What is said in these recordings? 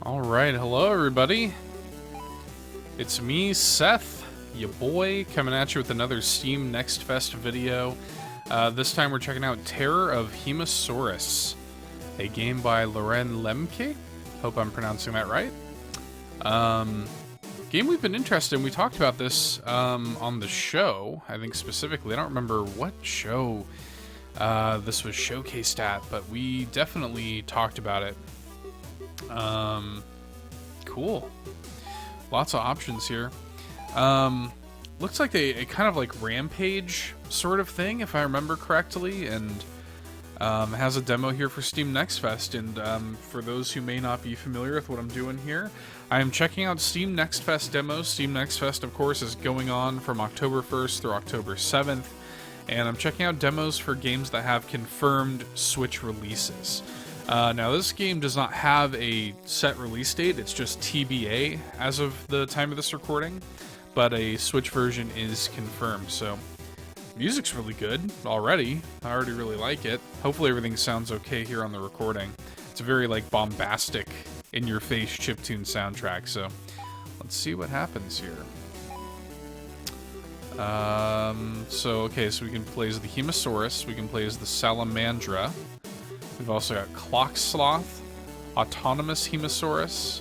Alright, hello everybody. It's me, Seth, ya boy, coming at you with another Steam Next Fest video. This time we're checking out Terror of Hemasaurus, a game by Loren Lemcke. Hope I'm pronouncing that right. Game we've been interested in. We talked about this on the show, I think specifically. I don't remember what show this was showcased at, but we definitely talked about it. Cool. Lots of options here. Looks like a kind of like Rampage sort of thing, if I remember correctly, and has a demo here for Steam Next Fest. And for those who may not be familiar with what I'm doing here, I am checking out Steam Next Fest demos. Steam Next Fest, of course, is going on from October 1st through October 7th, and I'm checking out demos for games that have confirmed Switch releases. Now, this game does not have a set release date, it's just TBA as of the time of this recording, but a Switch version is confirmed, so music's really good already. I already really like it. Hopefully everything sounds okay here on the recording. It's a very, like, bombastic, in-your-face chiptune soundtrack, so let's see what happens here. So we can play as the Hemasaurus, we can play as the Salamandra. We've also got Clock Sloth, Autonomous Hemasaurus,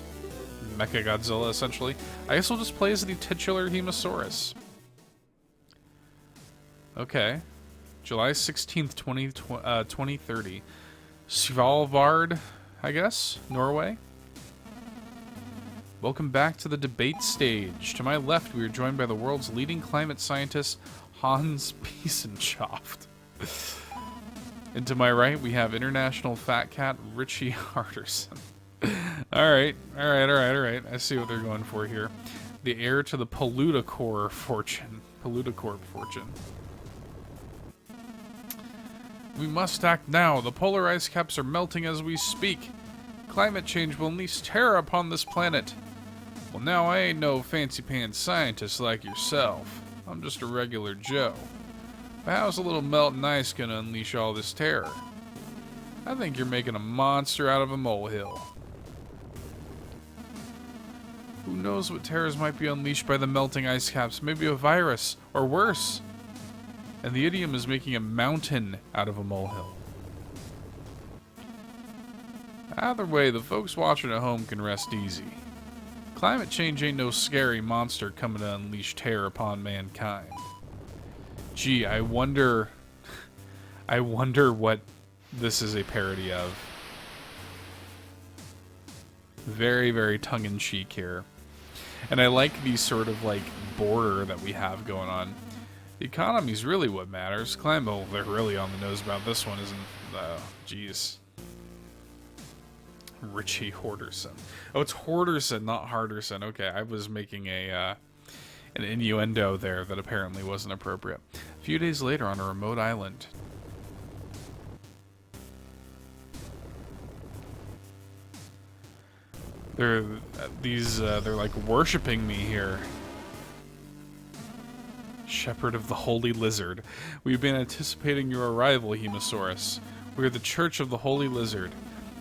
Mecha Godzilla, essentially. I guess we'll just play as the titular Hemasaurus. Okay. July 16th, 2030. Svalbard, I guess? Norway? Welcome back to the debate stage. To my left, we are joined by the world's leading climate scientist, Hans Piesenschaft. And to my right, we have international fat cat Richie Harderson. Alright. I see what they're going for here. The heir to the Polludicorp fortune. We must act now. The polar ice caps are melting as we speak. Climate change will unleash terror upon this planet. Well, now I ain't no fancy-pants scientist like yourself. I'm just a regular Joe. But how's a little melting ice gonna unleash all this terror? I think you're making a monster out of a molehill. Who knows what terrors might be unleashed by the melting ice caps? Maybe a virus, or worse. And the idiom is making a mountain out of a molehill. Either way, the folks watching at home can rest easy. Climate change ain't no scary monster coming to unleash terror upon mankind. Gee, I wonder what this is a parody of. Very, very tongue-in-cheek here. And I like the sort of, like, border that we have going on. The economy's really what matters. Climate, they're really on the nose about this one, isn't... Jeez. Richie Horderson. Oh, it's Horderson, not Harderson. Okay, I was making an innuendo there that apparently wasn't appropriate. A few days later on a remote island. They're like worshipping me here. Shepherd of the Holy Lizard. We've been anticipating your arrival, Hemasaurus. We are the Church of the Holy Lizard.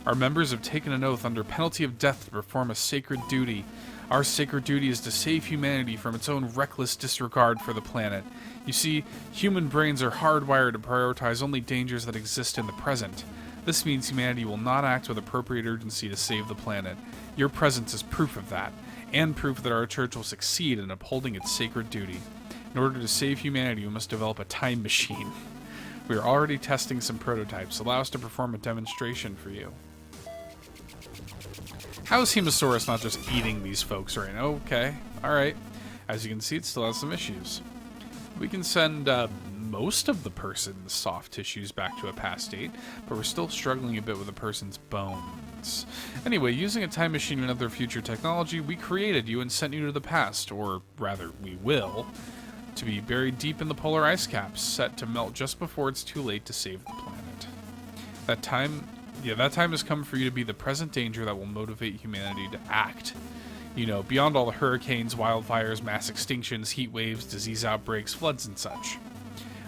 Our members have taken an oath under penalty of death to perform a sacred duty. Our sacred duty is to save humanity from its own reckless disregard for the planet. You see, human brains are hardwired to prioritize only dangers that exist in the present. This means humanity will not act with appropriate urgency to save the planet. Your presence is proof of that, and proof that our church will succeed in upholding its sacred duty. In order to save humanity, we must develop a time machine. We are already testing some prototypes. Allow us to perform a demonstration for you. How is Hemasaurus not just eating these folks right now? Okay, alright. As you can see, it still has some issues. We can send most of the person's soft tissues back to a past state, but we're still struggling a bit with the person's bones. Anyway, using a time machine and other future technology, we created you and sent you to the past, or rather, we will, to be buried deep in the polar ice caps, set to melt just before it's too late to save the planet. That time has come for you to be the present danger that will motivate humanity to act. You know, beyond all the hurricanes, wildfires, mass extinctions, heat waves, disease outbreaks, floods, and such.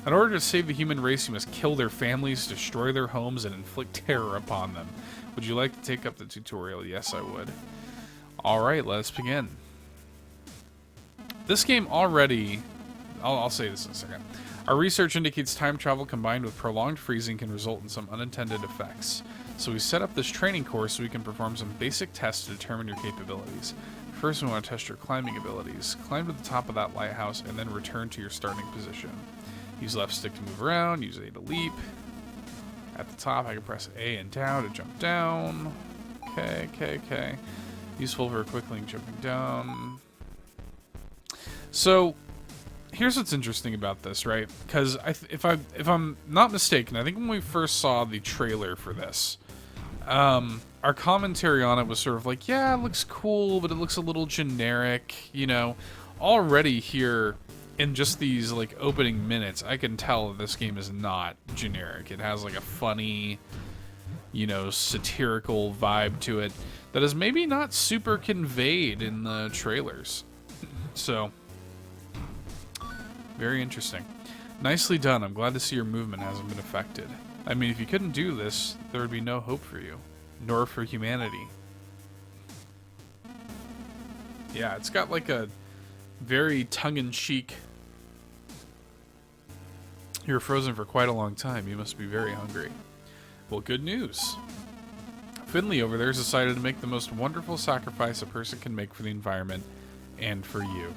In order to save the human race, you must kill their families, destroy their homes, and inflict terror upon them. Would you like to take up the tutorial? Yes, I would. Alright, let us begin. This game already... I'll say this in a second. Our research indicates time travel combined with prolonged freezing can result in some unintended effects. So we set up this training course so we can perform some basic tests to determine your capabilities. First, we want to test your climbing abilities. Climb to the top of that lighthouse and then return to your starting position. Use left stick to move around, use A to leap. At the top, I can press A and down to jump down. Okay. Useful for quickly jumping down. So, here's what's interesting about this, right? Because if I'm not mistaken, I think when we first saw the trailer for this, our commentary on it was sort of like, yeah, it looks cool, but it looks a little generic, you know. Already here, in just these like opening minutes, I can tell that this game is not generic. It has like a funny, you know, satirical vibe to it that is maybe not super conveyed in the trailers. So, very interesting. Nicely done. I'm glad to see your movement hasn't been affected. I mean, if you couldn't do this, there would be no hope for you, nor for humanity. Yeah, it's got like a very tongue-in-cheek... You're frozen for quite a long time. You must be very hungry. Well, good news. Finley over there has decided to make the most wonderful sacrifice a person can make for the environment and for you.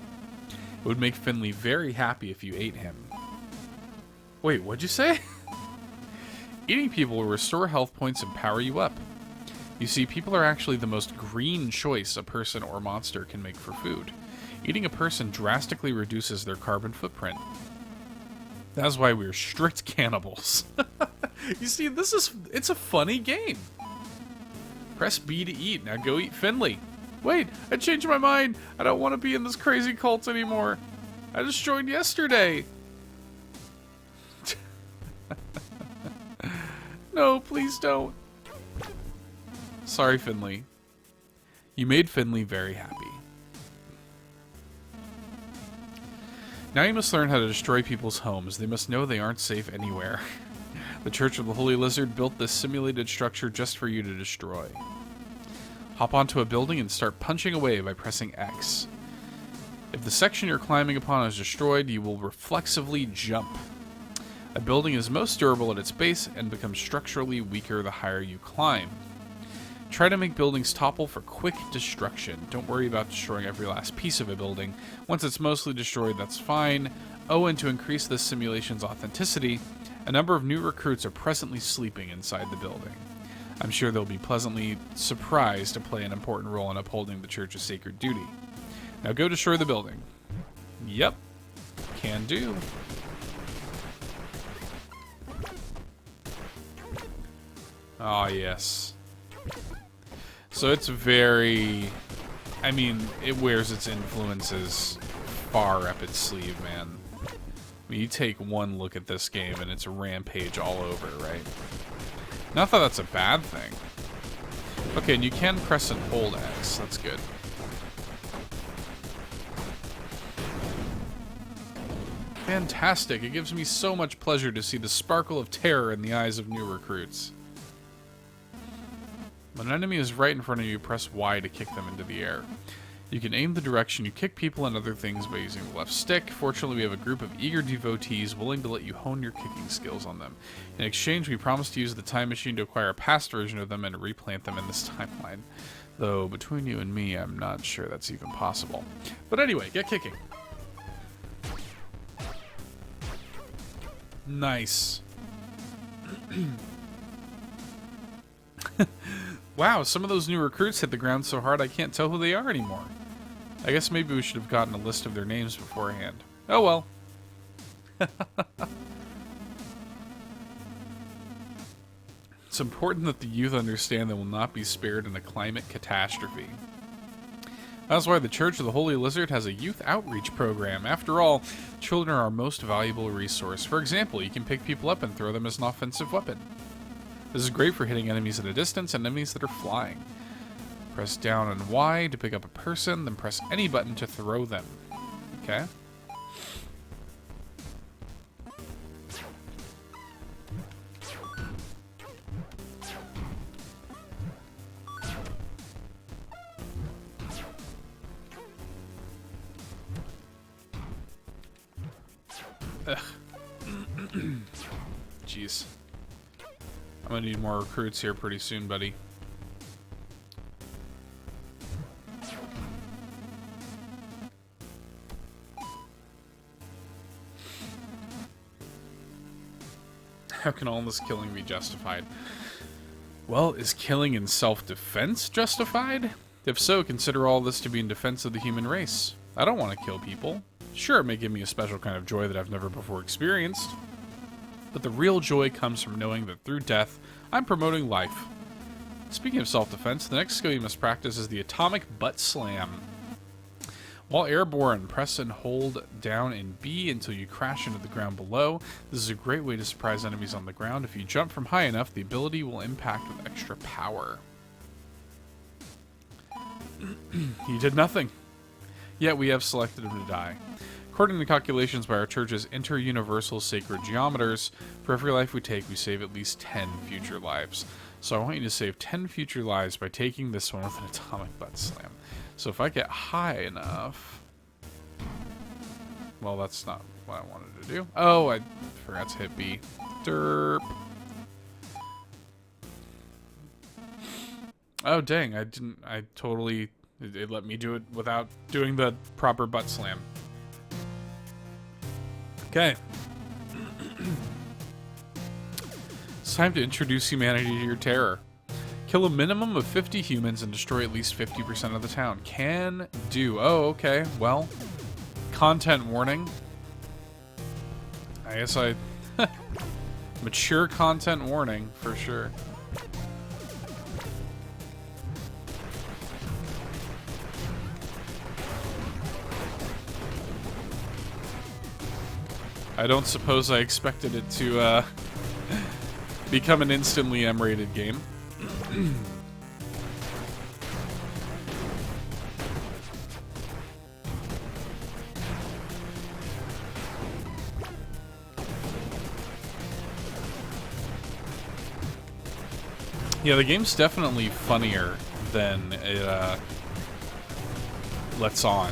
It would make Finley very happy if you ate him. Wait, what'd you say? Eating people will restore health points and power you up. You see, people are actually the most green choice a person or monster can make for food. Eating a person drastically reduces their carbon footprint. That's why we're strict cannibals. You see, it's a funny game. Press B to eat. Now go eat Finley. Wait, I changed my mind. I don't want to be in this crazy cult anymore. I just joined yesterday. No, please don't. Sorry, Finley. You made Finley very happy. Now you must learn how to destroy people's homes. They must know they aren't safe anywhere. The Church of the Holy Lizard built this simulated structure just for you to destroy. Hop onto a building and start punching away by pressing X. If the section you're climbing upon is destroyed, you will reflexively jump. A building is most durable at its base and becomes structurally weaker the higher you climb. Try to make buildings topple for quick destruction. Don't worry about destroying every last piece of a building. Once it's mostly destroyed, that's fine. Oh, and to increase this simulation's authenticity, a number of new recruits are presently sleeping inside the building. I'm sure they'll be pleasantly surprised to play an important role in upholding the Church's sacred duty. Now go destroy the building. Yep. Can do. Ah, yes. So it's very... I mean, it wears its influences far up its sleeve, man. I mean, you take one look at this game and it's a rampage all over, right? Not that that's a bad thing. Okay, and you can press and hold X. That's good. Fantastic. It gives me so much pleasure to see the sparkle of terror in the eyes of new recruits. When an enemy is right in front of you, press Y to kick them into the air. You can aim the direction you kick people and other things by using the left stick. Fortunately, we have a group of eager devotees willing to let you hone your kicking skills on them. In exchange, we promise to use the time machine to acquire a past version of them and replant them in this timeline. Though, between you and me, I'm not sure that's even possible. But anyway, get kicking. Nice. Wow, some of those new recruits hit the ground so hard I can't tell who they are anymore. I guess maybe we should have gotten a list of their names beforehand. Oh well. It's important that the youth understand they will not be spared in a climate catastrophe. That's why the Church of the Holy Lizard has a youth outreach program. After all, children are our most valuable resource. For example, you can pick people up and throw them as an offensive weapon. This is great for hitting enemies at a distance and enemies that are flying. Press down and Y to pick up a person, then press any button to throw them. Okay. Ugh. Jeez. I'm gonna need more recruits here pretty soon, buddy. How can all this killing be justified? Well, is killing in self-defense justified? If so, consider all this to be in defense of the human race. I don't want to kill people. Sure, it may give me a special kind of joy that I've never before experienced, but the real joy comes from knowing that through death, I'm promoting life. Speaking of self-defense, the next skill you must practice is the atomic butt slam. While airborne, press and hold down in B until you crash into the ground below. This is a great way to surprise enemies on the ground. If you jump from high enough, the ability will impact with extra power. He did nothing. Yet we have selected him to die. According to calculations by our church's inter-universal sacred geometers, for every life we take, we save at least 10 future lives. So I want you to save 10 future lives by taking this one with an atomic butt slam. So if I get high enough... Well, that's not what I wanted to do. Oh, I forgot to hit B. Derp. Oh, dang. I totally... It let me do it without doing the proper butt slam. Okay. It's time to introduce humanity to your terror. Kill a minimum of 50 humans and destroy at least 50% of the town. Can do. Oh, okay. Well, content warning. I guess I... Mature content warning, for sure. I don't suppose I expected it to become an instantly M-rated game. Yeah, the game's definitely funnier than it lets on.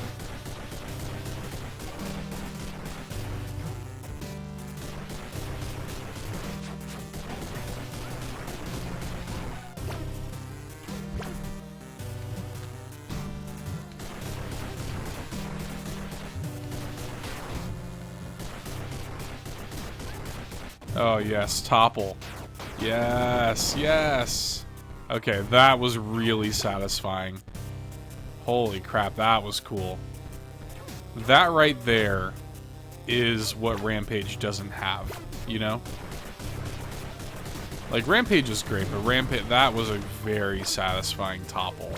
Oh, yes. Topple. Yes. Yes. Okay, that was really satisfying. Holy crap, that was cool. That right there is what Rampage doesn't have, you know? Like, Rampage is great, but that was a very satisfying topple.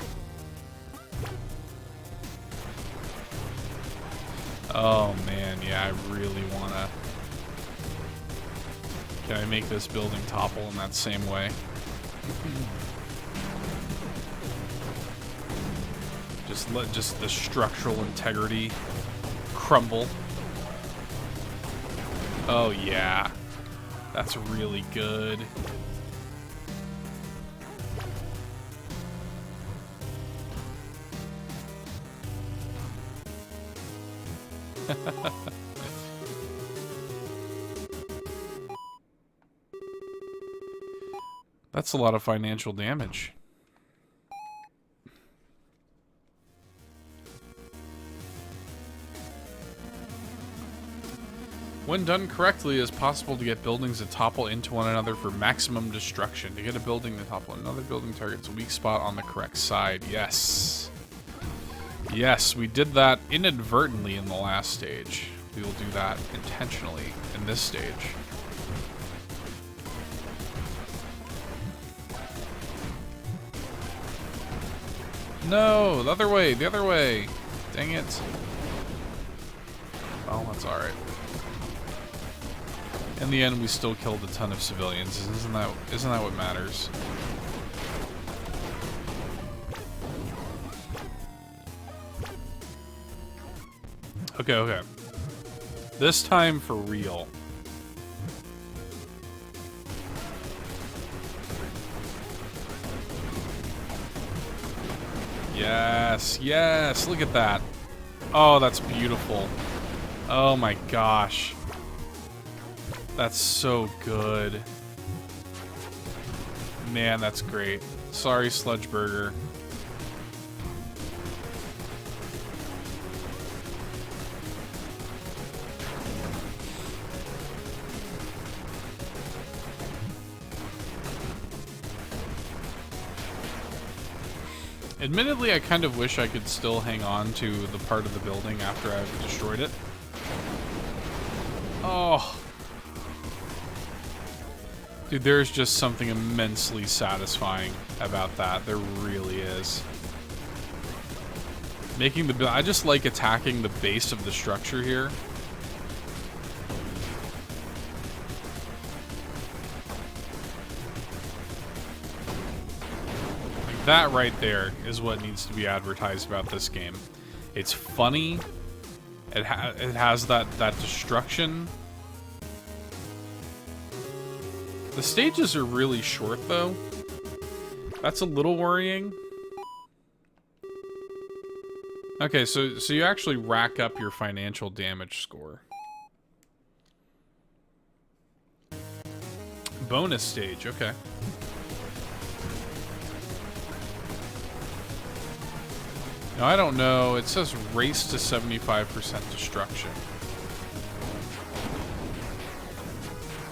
Oh, man, yeah, I really want to... Can I make this building topple in that same way? Just the structural integrity crumble. Oh yeah. That's really good. That's a lot of financial damage. When done correctly, it is possible to get buildings to topple into one another for maximum destruction. To get a building to topple another building targets a weak spot on the correct side. Yes. Yes, we did that inadvertently in the last stage. We will do that intentionally in this stage. No, the other way, the other way. Dang it. Well, that's alright. In the end, we still killed a ton of civilians. Isn't that what matters? Okay, okay. This time for real. Yes, yes, look at that. Oh, that's beautiful. Oh my gosh. That's so good. Man, that's great. Sorry, Sludge Burger. Admittedly, I kind of wish I could still hang on to the part of the building after I've destroyed it. Oh. Dude, there's just something immensely satisfying about that. There really is. Making the... I just like attacking the base of the structure here. That right there is what needs to be advertised about this game. It's funny. It has that destruction. The stages are really short, though. That's a little worrying. Okay, so you actually rack up your financial damage score. Bonus stage, okay. Now, I don't know. It says race to 75% destruction.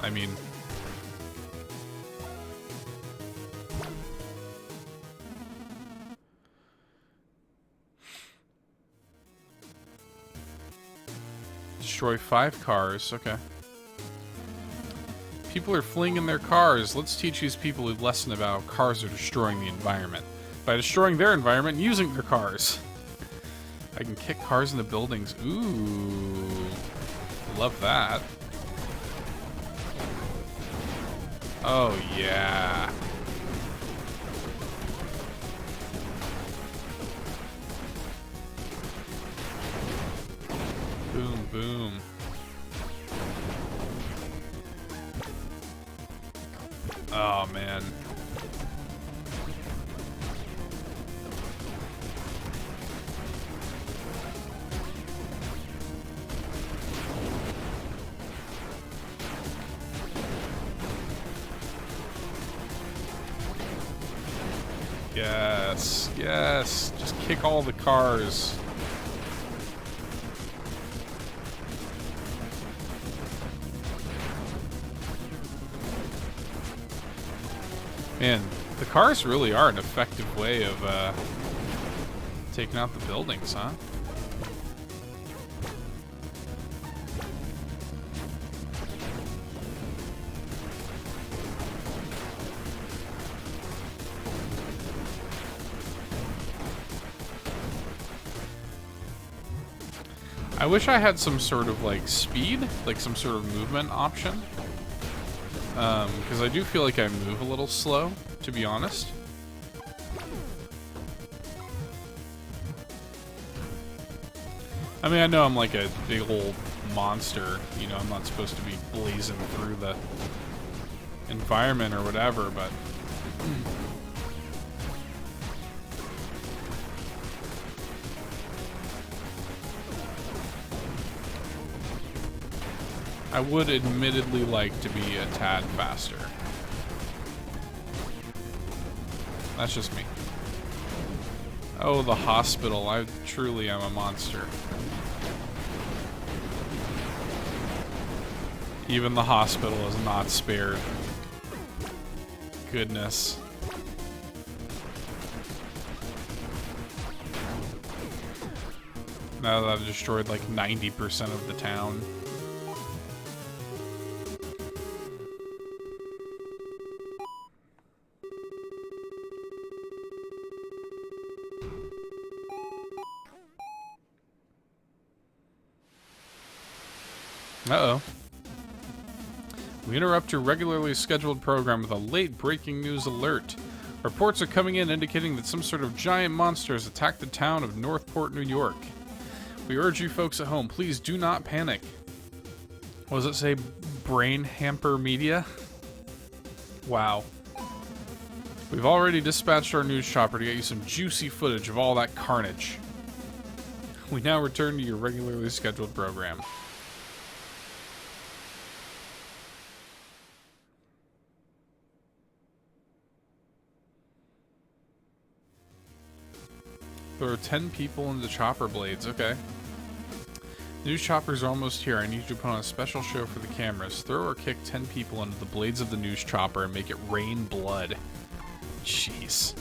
I mean... Destroy 5 cars. Okay. People are fleeing in their cars. Let's teach these people a lesson about how cars are destroying the environment. By destroying their environment and using their cars. I can kick cars into buildings. Ooh. Love that. Oh, yeah. Boom, boom. Oh, man. Yes, yes. Just kick all the cars. Man, the cars really are an effective way of taking out the buildings, huh? I wish I had some sort of, like, speed, like some sort of movement option. Because I do feel like I move a little slow, to be honest. I mean, I know I'm like a big old monster, you know, I'm not supposed to be blazing through the environment or whatever, but... I would admittedly like to be a tad faster. That's just me. Oh, the hospital. I truly am a monster. Even the hospital is not spared. Goodness. Now that I've destroyed like 90% of the town. Uh-oh. We interrupt your regularly scheduled program with a late breaking news alert. Reports are coming in indicating that some sort of giant monster has attacked the town of Northport, New York. We urge you folks at home, please do not panic. What does it say? Brain Hamper Media? Wow. We've already dispatched our news chopper to get you some juicy footage of all that carnage. We now return to your regularly scheduled program. Throw 10 people into chopper blades. Okay. News choppers are almost here. I need you to put on a special show for the cameras. Throw or kick 10 people into the blades of the news chopper and make it rain blood. Jeez.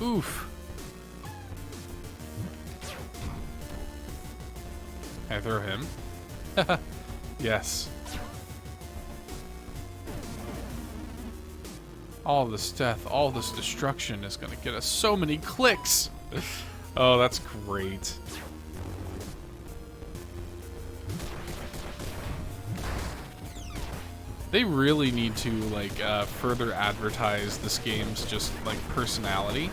Oof. Can I throw him? Yes. All this death, all this destruction is gonna get us so many clicks. Oh, that's great. They really need to like further advertise this game's just like personality,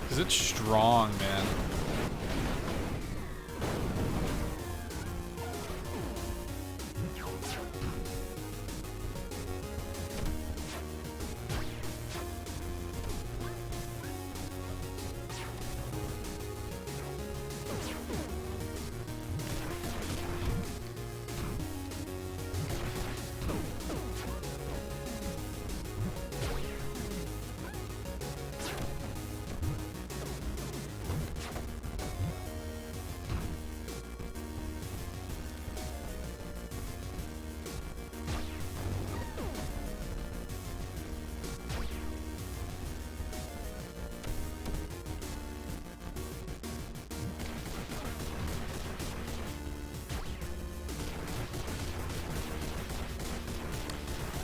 because it's strong, man.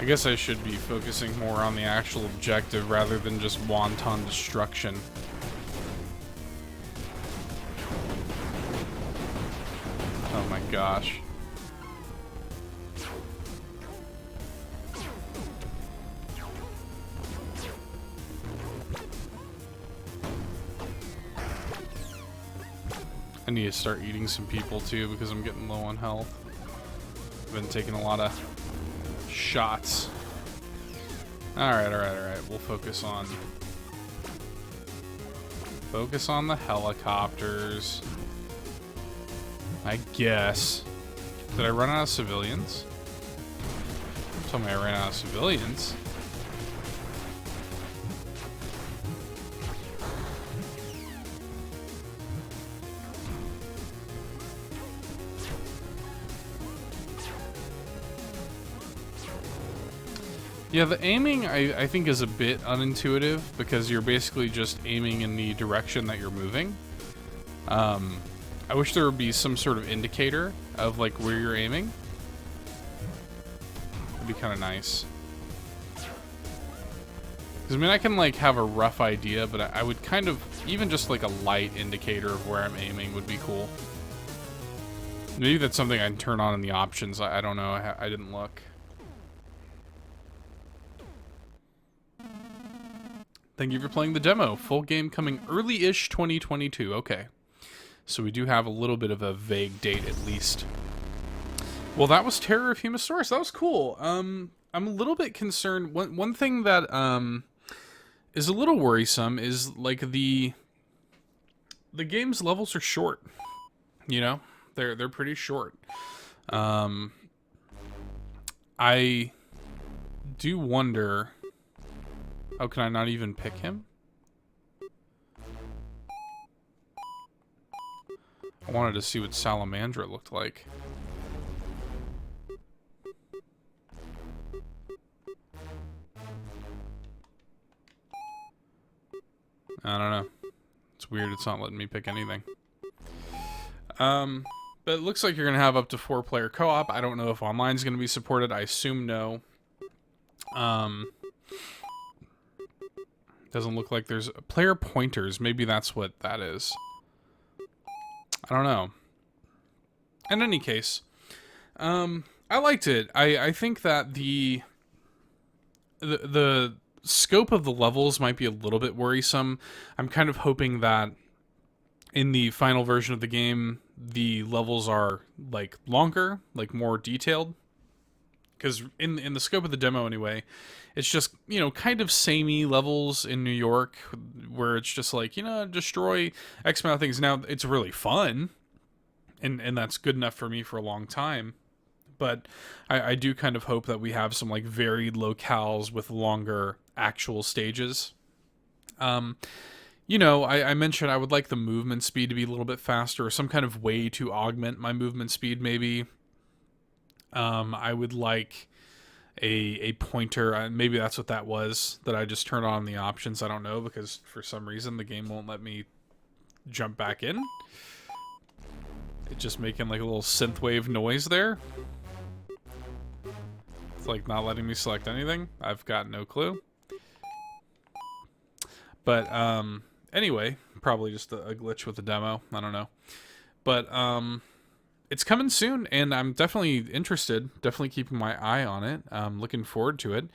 I guess I should be focusing more on the actual objective rather than just wanton destruction. Oh my gosh. I need to start eating some people too because I'm getting low on health. I've been taking a lot of shots. Alright. We'll focus on the helicopters. I guess. Did I run out of civilians? Tell me I ran out of civilians. Yeah, the aiming I think is a bit unintuitive because you're basically just aiming in the direction that you're moving. I wish there would be some sort of indicator of like where you're aiming. That'd be kind of nice. Because I mean, I can like have a rough idea, but I would kind of, even just like a light indicator of where I'm aiming would be cool. Maybe that's something I can turn on in the options. I don't know. I didn't look. Thank you for playing the demo. Full game coming early-ish 2022. Okay. So we do have a little bit of a vague date at least. Well, that was Terror of Hemasaurus. That was cool. I'm a little bit concerned. One thing that is a little worrisome is like the game's levels are short. You know? They're pretty short. I do wonder. Oh, can I not even pick him? I wanted to see what Salamandra looked like. I don't know. It's weird it's not letting me pick anything. But it looks like you're going to have up to 4-player co-op. I don't know if online is going to be supported. I assume no. Doesn't look like there's player pointers. Maybe that's what that is. I don't know. In any case, I liked it. I think that the scope of the levels might be a little bit worrisome. I'm kind of hoping that in the final version of the game, the levels are like longer, like more detailed. Because in the scope of the demo anyway, it's just, you know, kind of samey levels in New York where it's just like, you know, destroy X amount of things. Now, it's really fun, and that's good enough for me for a long time. But I do kind of hope that we have some like varied locales with longer actual stages. I mentioned I would like the movement speed to be a little bit faster, or some kind of way to augment my movement speed, maybe. I would like a pointer. Maybe that's what that was, that I just turned on the options. I don't know, because for some reason the game won't let me jump back in. It's just making like a little synthwave noise there. It's like not letting me select anything. I've got no clue. But anyway, probably just a glitch with the demo. I don't know. But it's coming soon, and I'm definitely interested. Definitely keeping my eye on it. I'm looking forward to it.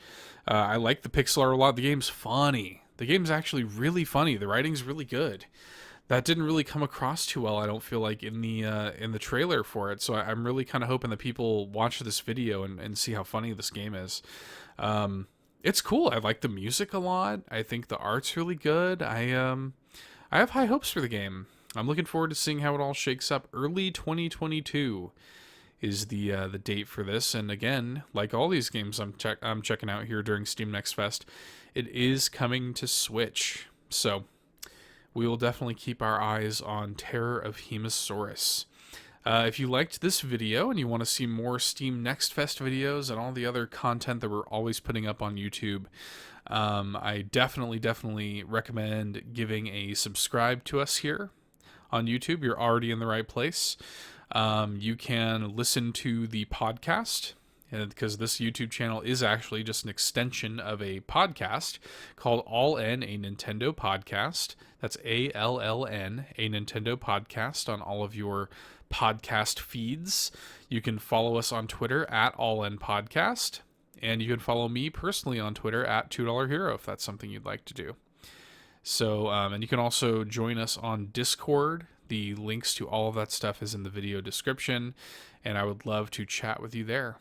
I like the pixel art a lot. The game's funny. The game's actually really funny. The writing's really good. That didn't really come across too well, I don't feel like, in the trailer for it. So I'm really kind of hoping that people watch this video and see how funny this game is. It's cool. I like the music a lot. I think the art's really good. I have high hopes for the game. I'm looking forward to seeing how it all shakes up. Early 2022 is the date for this. And again, like all these games I'm checking out here during Steam Next Fest, it is coming to Switch. So we will definitely keep our eyes on Terror of Hemasaurus. If you liked this video and you want to see more Steam Next Fest videos and all the other content that we're always putting up on YouTube, I definitely recommend giving a subscribe to us here on YouTube. You're already in the right place. You can listen to the podcast, because this YouTube channel is actually just an extension of a podcast called All In, a Nintendo Podcast. That's ALLN, a Nintendo Podcast, on all of your podcast feeds. You can follow us on Twitter at All In Podcast, and you can follow me personally on Twitter at $2 Hero if that's something you'd like to do. So, and you can also join us on Discord. The links to all of that stuff is in the video description, and I would love to chat with you there.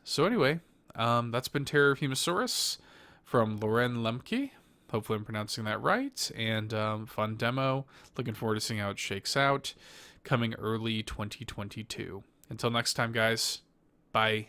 So anyway, that's been Terror of Hemasaurus from Loren Lemcke. Hopefully I'm pronouncing that right. And fun demo. Looking forward to seeing how it shakes out. Coming early 2022. Until next time, guys. Bye.